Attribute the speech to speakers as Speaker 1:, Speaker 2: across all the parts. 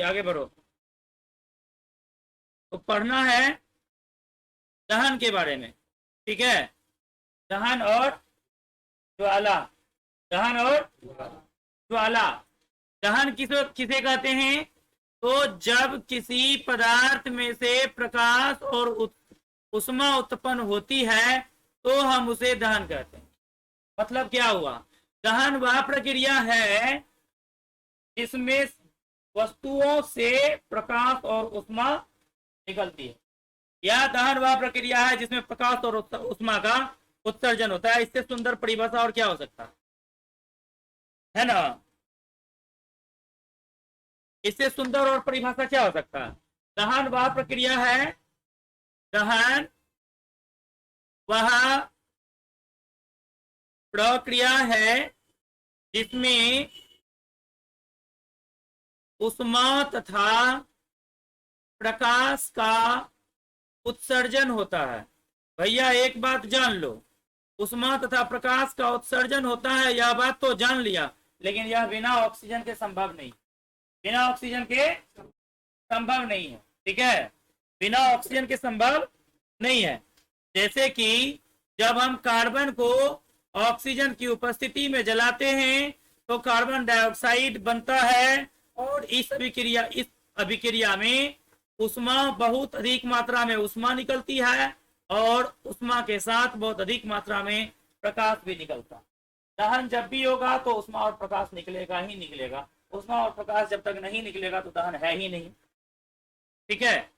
Speaker 1: आगे बढ़ो। तो पढ़ना है दहन के बारे में, ठीक है। दहन और ज्वाला, दहन और ज्वाला। दहन किसे किसे कहते हैं? तो जब किसी पदार्थ में से प्रकाश और उष्मा उत्पन्न होती है तो हम उसे दहन कहते हैं। मतलब क्या हुआ? दहन वह प्रक्रिया है जिसमें वस्तुओं से प्रकाश और उष्मा निकलती है। यह दहन वह प्रक्रिया है जिसमें प्रकाश और उष्मा का उत्सर्जन होता है। इससे सुंदर परिभाषा और क्या हो सकता है ना? इससे सुंदर और परिभाषा क्या हो सकता है? दहन वह प्रक्रिया है, दहन वह प्रक्रिया है जिसमें उष्मा तथा प्रकाश का उत्सर्जन होता है। भैया एक बात जान लो, उष्मा तथा प्रकाश का उत्सर्जन होता है, यह बात तो जान लिया, लेकिन यह बिना ऑक्सीजन के संभव नहीं, बिना ऑक्सीजन के संभव नहीं है, ठीक है। बिना ऑक्सीजन के संभव नहीं है। जैसे कि जब हम कार्बन को ऑक्सीजन की उपस्थिति में जलाते हैं तो कार्बन डाइऑक्साइड बनता है, और इस अभिक्रिया में उष्मा बहुत अधिक मात्रा में उष्मा निकलती है, और उष्मा के साथ बहुत अधिक मात्रा में प्रकाश भी निकलता है। दहन जब भी होगा तो उष्मा और प्रकाश निकलेगा ही निकलेगा। उष्मा और प्रकाश जब तक नहीं निकलेगा तो दहन है ही नहीं, ठीक है।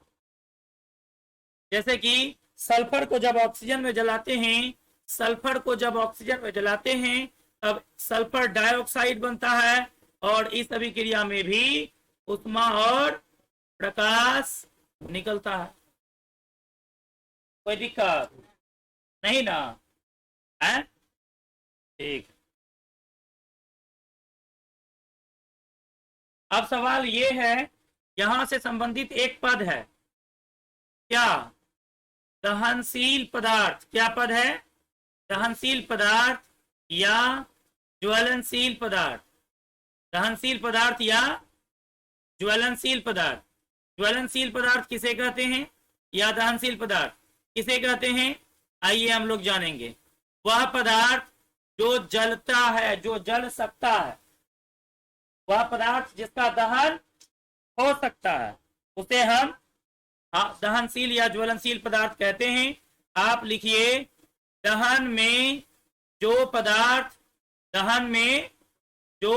Speaker 1: जैसे कि सल्फर को जब ऑक्सीजन में जलाते हैं, सल्फर को जब ऑक्सीजन में जलाते हैं तब सल्फर डाइऑक्साइड बनता है, और इस अभिक्रिया में भी उष्मा और प्रकाश निकलता है। कोई दिक्कत नहीं ना है? ठीक। अब सवाल ये है, यहां से संबंधित एक पद है, क्या? दहनशील पदार्थ। क्या पद है? दहनशील पदार्थ या ज्वलनशील पदार्थ। दहनशील पदार्थ या ज्वलनशील पदार्थ। ज्वलनशील पदार्थ किसे कहते हैं या दहनशील पदार्थ किसे कहते हैं? आइए हम लोग जानेंगे। वह पदार्थ जो जलता है, जो जल सकता है, वह पदार्थ जिसका दहन हो सकता है, उसे हम दहनशील या ज्वलनशील पदार्थ कहते हैं। आप लिखिए, दहन में जो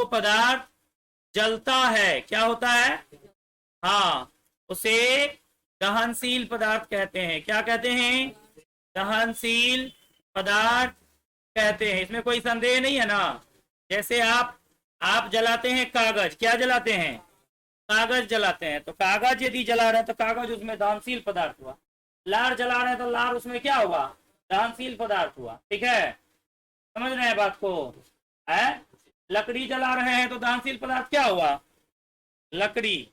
Speaker 1: पदार्थ जलता है, क्या होता है? हाँ, उसे दहनशील पदार्थ कहते हैं। क्या कहते हैं? दहनशील पदार्थ कहते हैं। इसमें कोई संदेह नहीं है ना। जैसे आप जलाते हैं कागज, क्या जलाते हैं? कागज जलाते हैं। तो कागज यदि जला रहे हैं तो कागज उसमें दहनशील पदार्थ हुआ। लार जला रहे हैं तो लार उसमें क्या हुआ? दहनशील पदार्थ हुआ, ठीक है। समझ रहे हैं बात को? है? लकड़ी जला रहे हैं तो दहनशील पदार्थ क्या हुआ? लकड़ी।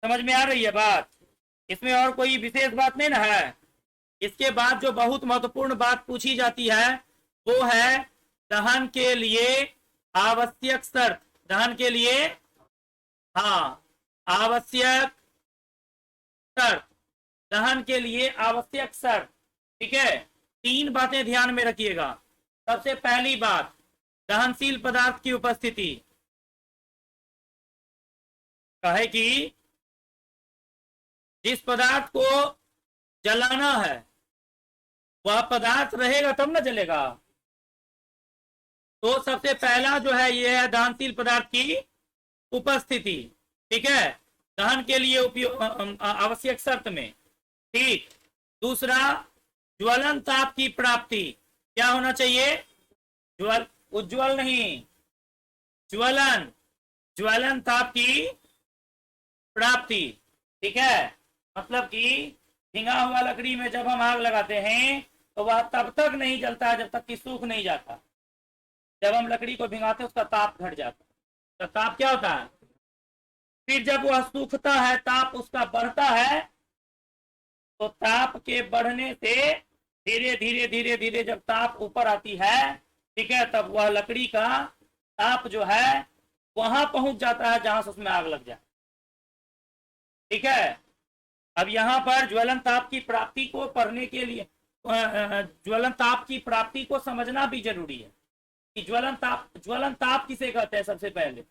Speaker 1: समझ में आ रही है बात? इसमें और कोई विशेष बात नहीं ना है। इसके बाद जो बहुत महत्वपूर्ण बात पूछी जाती है वो है दहन के लिए आवश्यक शर्त। दहन के लिए आवश्यक शर्त। दहन के लिए आवश्यक शर्त, ठीक है। 3 बातें ध्यान में रखिएगा। सबसे पहली बात, दहनशील पदार्थ की उपस्थिति। कहे कि जिस पदार्थ को जलाना है वह पदार्थ रहेगा तब ना जलेगा। तो सबसे पहला जो है ये है दहनशील पदार्थ की उपस्थिति, ठीक है। दहन के लिए उपयोग आवश्यक शर्त में, ठीक। दूसरा, ज्वलन ताप की प्राप्ति। क्या होना चाहिए? उज्ज्वल नहीं, ज्वलन ताप की प्राप्ति, ठीक है। मतलब कि भिंगा हुआ लकड़ी में जब हम आग लगाते हैं तो वह तब तक नहीं जलता जब तक कि सूख नहीं जाता। जब हम लकड़ी को भिंगाते उसका ताप घट जाता है। तो ताप क्या होता है? फिर जब वह सूखता है, ताप उसका बढ़ता है, तो ताप के बढ़ने से धीरे धीरे धीरे धीरे जब ताप ऊपर आती है, ठीक है, तब वह लकड़ी का ताप जो है वहां पहुंच जाता है जहां से उसमें आग लग जाए। ठीक है। अब यहाँ पर ज्वलन ताप की प्राप्ति को पढ़ने के लिए ज्वलन ताप की प्राप्ति को समझना भी जरूरी है कि ज्वलन ताप किसे कहते हैं। सबसे पहले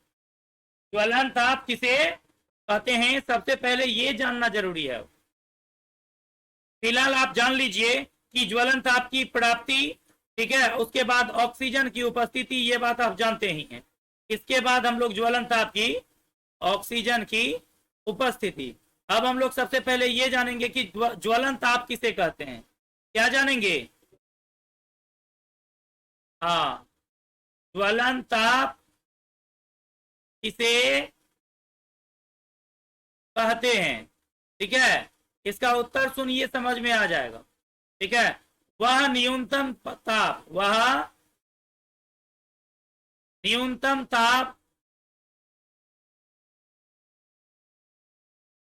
Speaker 1: ज्वलन ताप किसे कहते हैं, सबसे पहले ये जानना जरूरी है। फिलहाल आप जान लीजिए कि ज्वलन ताप की प्राप्ति, ठीक है, उसके बाद ऑक्सीजन की उपस्थिति, ये बात आप जानते ही हैं। इसके बाद हम लोग ज्वलन ताप की ऑक्सीजन की उपस्थिति। अब हम लोग सबसे पहले ये जानेंगे कि ज्वलन ताप किसे कहते हैं। क्या जानेंगे? हाँ, ज्वलन ताप किसे कहते हैं, ठीक है। इसका उत्तर सुनिए, समझ में आ जाएगा, ठीक है। वह न्यूनतम ताप, वह न्यूनतम ताप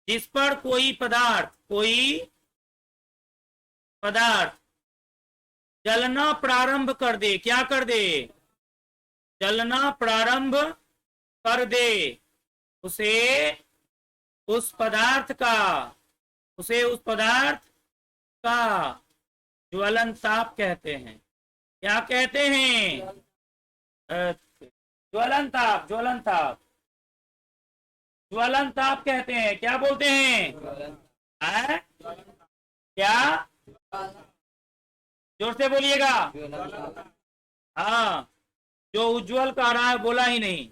Speaker 1: जिस पर कोई पदार्थ जलना प्रारंभ कर दे। क्या कर दे? जलना प्रारंभ कर दे, उसे उस पदार्थ का ज्वलन ताप कहते हैं। क्या कहते हैं? ज्वलन ताप कहते हैं। क्या बोलते हैं? क्या? जोर से बोलिएगा। हाँ, जो उज्जवल कह रहा है बोला ही नहीं,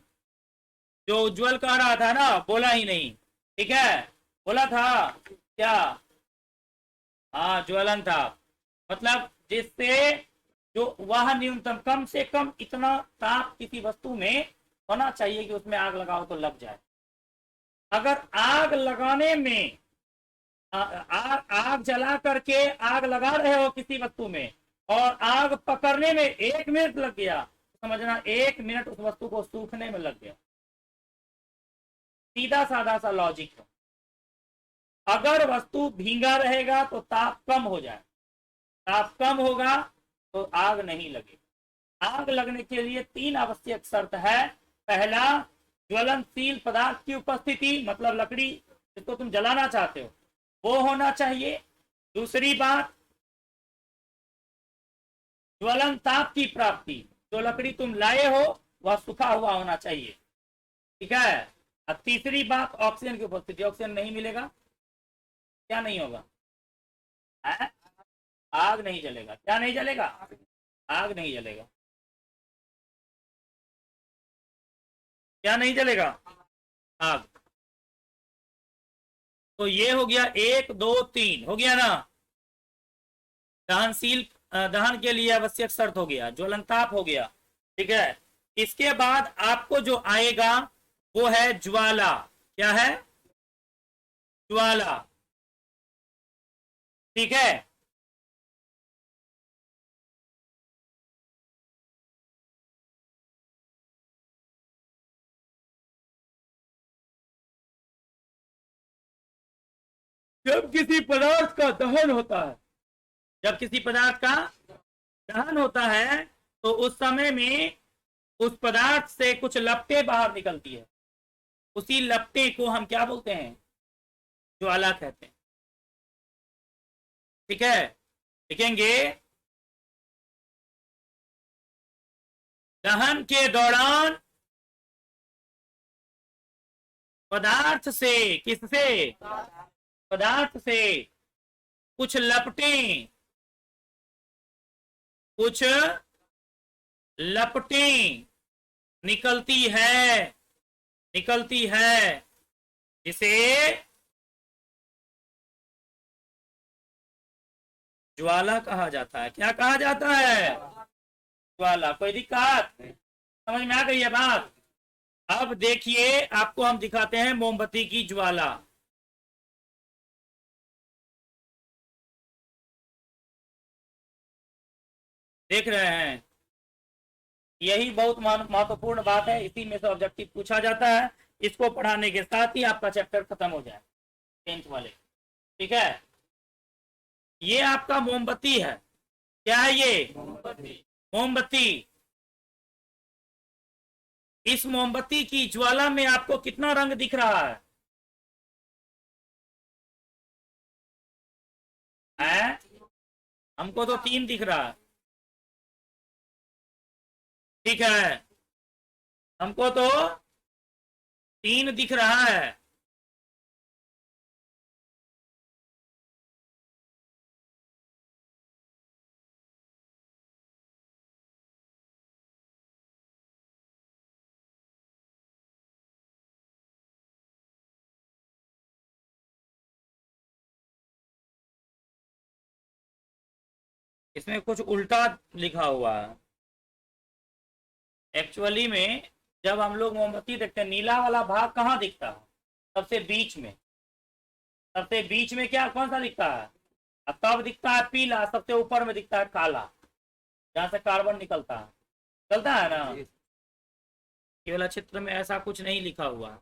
Speaker 1: जो उज्जवल कह रहा था ना बोला ही नहीं, ठीक है। बोला था क्या? हाँ, ज्वलन ताप मतलब जिससे जो वह न्यूनतम, कम से कम इतना ताप किसी वस्तु में होना चाहिए कि उसमें आग लगाओ तो लग जाए। अगर आग लगाने में आग जला करके आग लगा रहे हो किसी वस्तु में और आग पकड़ने में 1 मिनट लग गया, तो समझना 1 मिनट उस वस्तु को सूखने में लग गया। सीधा साधा सा लॉजिक है। अगर वस्तु भींगा रहेगा तो ताप कम हो जाए, ताप कम होगा तो आग नहीं लगेगी। आग लगने के लिए 3 आवश्यक शर्त है। पहला, ज्वलनशील पदार्थ की उपस्थिति, मतलब लकड़ी जिसको तुम जलाना चाहते हो वो होना चाहिए। दूसरी बात, ज्वलन ताप की प्राप्ति, जो लकड़ी तुम लाए हो वह सूखा हुआ होना चाहिए, ठीक है। और तीसरी बात, ऑक्सीजन की उपस्थिति। ऑक्सीजन नहीं मिलेगा, क्या नहीं होगा? आग नहीं जलेगा। क्या नहीं जलेगा? आग नहीं जलेगा। क्या नहीं जलेगा? आग। तो ये हो गया 1 2 3 हो गया ना। दहनशील दहन के लिए आवश्यक शर्त हो गया, ज्वलनताप हो गया, ठीक है। इसके बाद आपको जो आएगा वो है ज्वाला। क्या है? ज्वाला, ठीक है। जब किसी पदार्थ का दहन होता है, जब किसी पदार्थ का दहन होता है तो उस समय में उस पदार्थ से कुछ लपटें बाहर निकलती है। उसी लपटे को हम क्या बोलते हैं? ज्वाला कहते हैं, ठीक है। लिखेंगे, दहन के दौरान पदार्थ से, किससे? पदार्थ से कुछ लपटें निकलती है जिसे ज्वाला कहा जाता है। क्या कहा जाता है? ज्वाला। कोई दिक्कत? समझ में आ गई है बात? अब देखिए, आपको हम दिखाते हैं मोमबत्ती की ज्वाला। देख रहे हैं, यही बहुत महत्वपूर्ण बात है। इसी में से ऑब्जेक्टिव पूछा जाता है। इसको पढ़ाने के साथ ही आपका चैप्टर खत्म हो जाए, 10th वाले, ठीक है। ये आपका मोमबत्ती है। क्या है ये? मोमबत्ती। इस मोमबत्ती की ज्वाला में आपको कितना रंग दिख रहा है? है? हमको तो 3 दिख रहा है। ठीक है, हमको तो 3 दिख रहा है। इसमें कुछ उल्टा लिखा हुआ है एक्चुअली में। जब हम लोग मोमबत्ती देखते हैं, नीला वाला भाग कहाँ दिखता है? सबसे बीच में। सबसे बीच में क्या कौन सा दिखता है? और तब दिखता है पीला, सबसे ऊपर में दिखता है काला, जहां से कार्बन निकलता है। चलता है ना? ये वाला चित्र में ऐसा कुछ नहीं लिखा हुआ।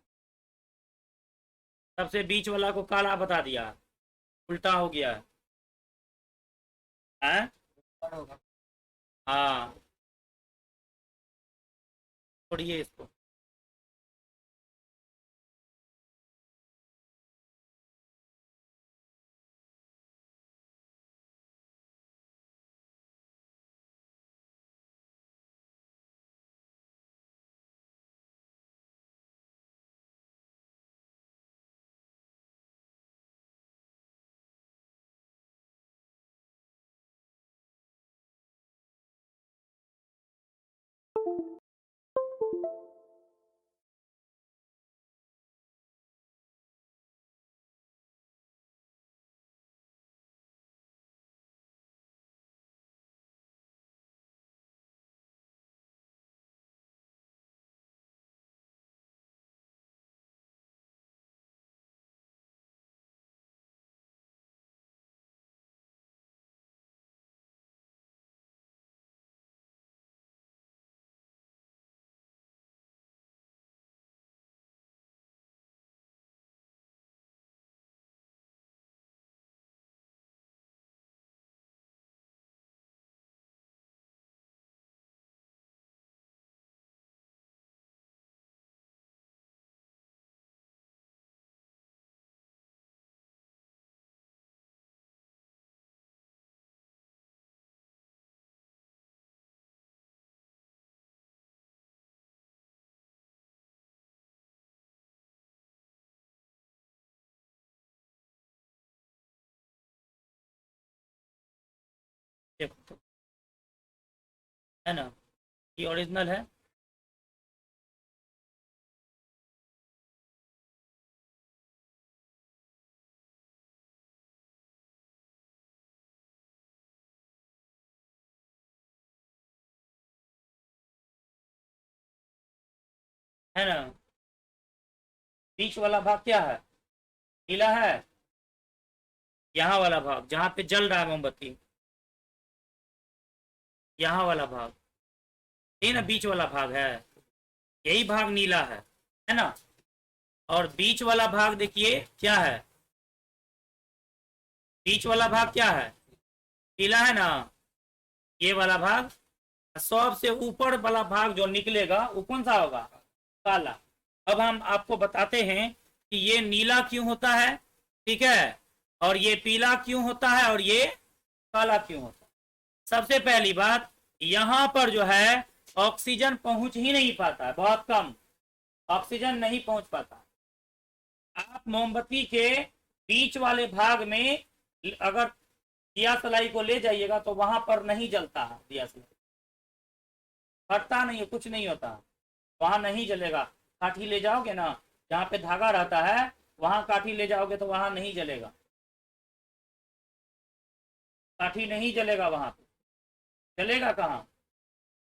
Speaker 1: सबसे बीच वाला को काला बता दिया, उल्टा हो गया है। हाँ, छोड़िए इसको। देखो, है ना? ये ओरिजिनल है ना? बीच वाला भाग क्या है? नीला है। यहाँ वाला भाग जहाँ पे जल रहा है मोमबत्ती, यहाँ वाला भाग, ये ना बीच वाला भाग है, यही भाग नीला है ना? और बीच वाला भाग देखिए क्या है? बीच वाला भाग क्या है? पीला है ना? ये वाला भाग। सबसे ऊपर वाला भाग जो निकलेगा वो कौन सा होगा? काला। अब हम आपको बताते हैं कि ये नीला क्यों होता है, ठीक है, और ये पीला क्यों होता है, और ये काला क्यों होता है। सबसे पहली बात, यहां पर जो है ऑक्सीजन पहुंच ही नहीं पाता है, बहुत कम ऑक्सीजन नहीं पहुंच पाता। आप मोमबत्ती के बीच वाले भाग में अगर दिया सलाई को ले जाइएगा तो वहां पर नहीं जलता है दिया सलाई, फटता नहीं है, कुछ नहीं होता, वहां नहीं जलेगा। काठी ले जाओगे ना, जहाँ पे धागा रहता है वहां काठी ले जाओगे तो वहां नहीं जलेगा, काठी नहीं जलेगा वहां पे। जलेगा कहाँ?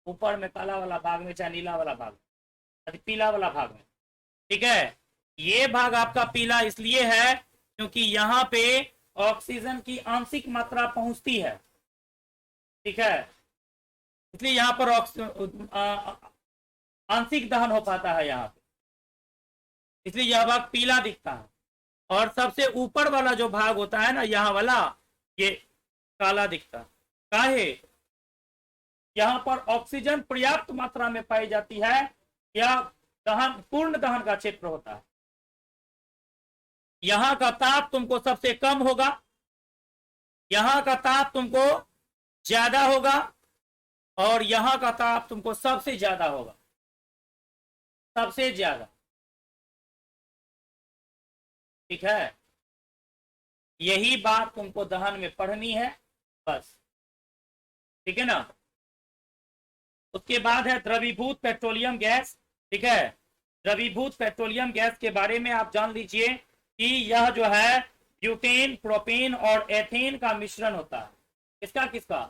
Speaker 1: ऊपर में काला वाला भाग में, चाहे नीला वाला भाग में, पीला वाला भाग में। ठीक है, ये भाग आपका पीला इसलिए है क्योंकि यहाँ पे ऑक्सीजन की आंशिक मात्रा पहुंचती है, ठीक है, इसलिए यहाँ पर आंशिक दहन हो पाता है यहाँ पे, इसलिए यह भाग पीला दिखता है। और सबसे ऊपर वाला जो भाग होता है ना, यहाँ वाला, ये काला दिखता है। काहे? यहाँ पर ऑक्सीजन पर्याप्त मात्रा में पाई जाती है, यह दहन पूर्ण दहन का क्षेत्र होता है। यहाँ का ताप तुमको सबसे कम होगा, यहां का ताप तुमको ज्यादा होगा और यहां का ताप तुमको सबसे ज्यादा होगा, सबसे ज्यादा। ठीक है, यही बात तुमको दहन में पढ़नी है बस। ठीक है ना। उसके बाद है द्रवीभूत पेट्रोलियम गैस। ठीक है, द्रवीभूत पेट्रोलियम गैस के बारे में आप जान लीजिए कि यह जो है ब्यूटेन, प्रोपेन और एथेन का मिश्रण होता है। किसका किसका?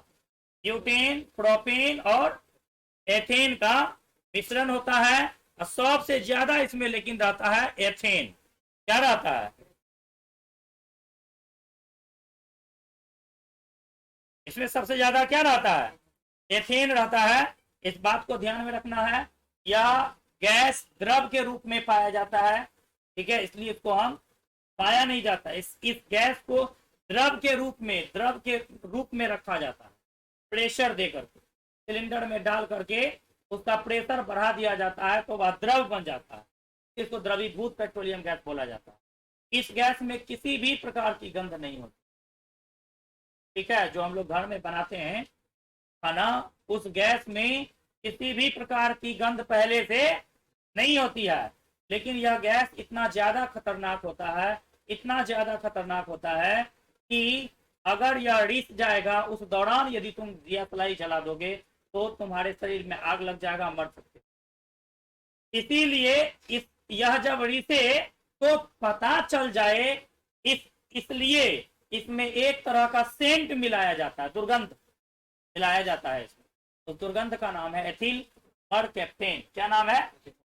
Speaker 1: ब्यूटेन, प्रोपेन और एथेन का मिश्रण होता है। और सबसे ज्यादा इसमें लेकिन रहता है एथेन। क्या रहता है इसमें? सबसे ज्यादा क्या रहता है? एथेन रहता है। इस बात को ध्यान में रखना है। यह गैस द्रव के रूप में पाया जाता है। ठीक है, इसलिए इसको हम पाया नहीं जाता। इस गैस को द्रव के रूप में रखा जाता है। प्रेशर देकर के सिलेंडर में डाल करके उसका प्रेशर बढ़ा दिया जाता है तो वह द्रव बन जाता है। इसको द्रवीभूत पेट्रोलियम गैस बोला जाता है। इस गैस में किसी भी प्रकार की गंध नहीं होती। ठीक है, जो हम लोग घर में बनाते हैं खाना, उस गैस में किसी भी प्रकार की गंध पहले से नहीं होती है। लेकिन यह गैस इतना ज्यादा खतरनाक होता है, इतना ज्यादा खतरनाक होता है कि अगर यह रिस जाएगा, उस दौरान यदि तुम दिया सलाई जला दोगे तो तुम्हारे शरीर में आग लग जाएगा, मर सकते। इसीलिए यह जब रिसे तो पता चल जाए, इसलिए इसमें एक तरह का सेंट मिलाया जाता है, दुर्गंध मिलाया जाता है इसमें। तो दुर्गंध का नाम है एथिल मरकैप्टेन। क्या नाम है?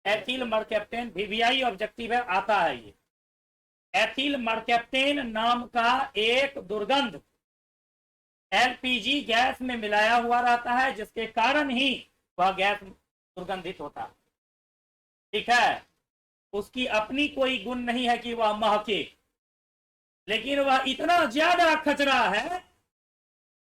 Speaker 1: एथिल मरकैप्टेन। वीवीआई ऑब्जेक्टिव है, आता है ये। एथिल मरकैप्टेन नाम का एक दुर्गंध एलपीजी गैस में मिलाया हुआ रहता है, जिसके कारण ही वह गैस दुर्गंधित होता है। ठीक है, उसकी अपनी कोई गुण नहीं है कि वह महके, लेकिन वह इतना ज्यादा खचरा है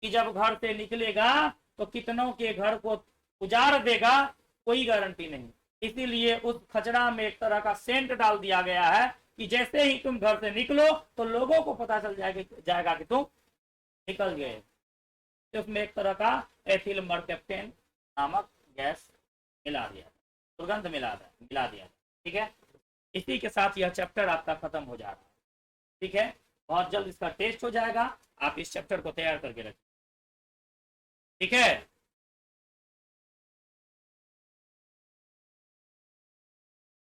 Speaker 1: कि जब घर से निकलेगा तो कितनों के घर को उजाड़ देगा, कोई गारंटी नहीं। इसीलिए उस खचरा में एक तरह का सेंट डाल दिया गया है कि जैसे ही तुम घर से निकलो तो लोगों को पता चल जाएगा कि तुम निकल गए। तो उसमें एक तरह का एथिल मरकैप्टेन नामक गैस मिला दिया, दुर्गंध मिला दिया। ठीक है, इसी के साथ यह चैप्टर आपका खत्म हो जा रहा है। ठीक है, बहुत जल्द इसका टेस्ट हो जाएगा। आप इस चैप्टर को तैयार करके रखिए। ठीक है।